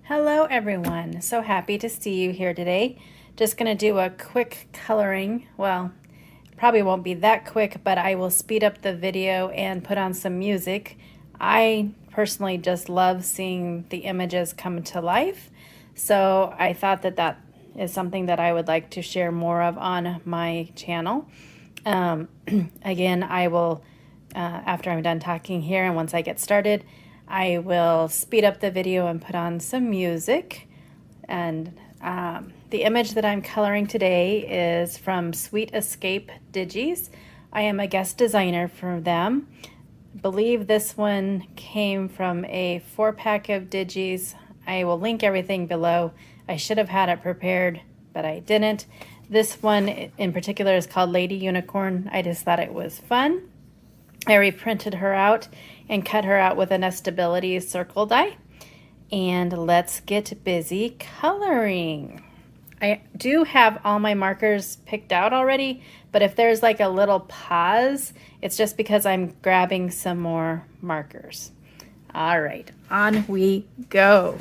Hello everyone, so happy to see you here today. Just going to do a quick coloring. Well, probably won't be that quick, but I will speed up the video and put on some music. I personally just love seeing the images come to life, so I thought that that is something that I would like to share more of on my channel. Again, I will, after I'm done talking here and once I get started, I will speed up the video and put on some music. And the image that I'm coloring today is from Sweet Escape Digis. I am a guest designer for them. I believe this one came from a 4-pack of Digis. I will link everything below. I should have had it prepared, but I didn't. This one in particular is called Lady Unicorn. I just thought it was fun. I reprinted her out and cut her out with a nestability circle die. And let's get busy coloring. I do have all my markers picked out already, but if there's like a little pause, it's just because I'm grabbing some more markers. All right, on we go.